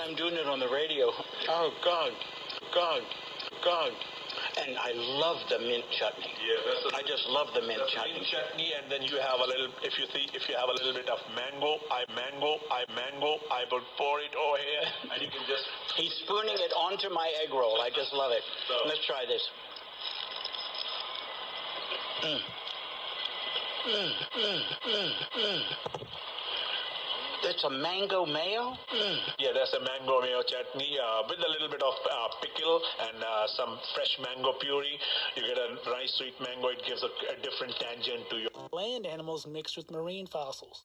time doing it on the radio. Oh, God. And I love the mint chutney. Yeah, I just love the mint chutney. Mint chutney, and then you have a little. If you have a little bit of mango, I will pour it over here, and you can just. He's spooning it onto my egg roll. I just love it. Let's try this. That's a mango mayo? Yeah, that's a mango mayo chutney with a little bit of pickle and some fresh mango puree. You get a nice sweet mango. It gives a different tangent to your Land animals mixed with marine fossils.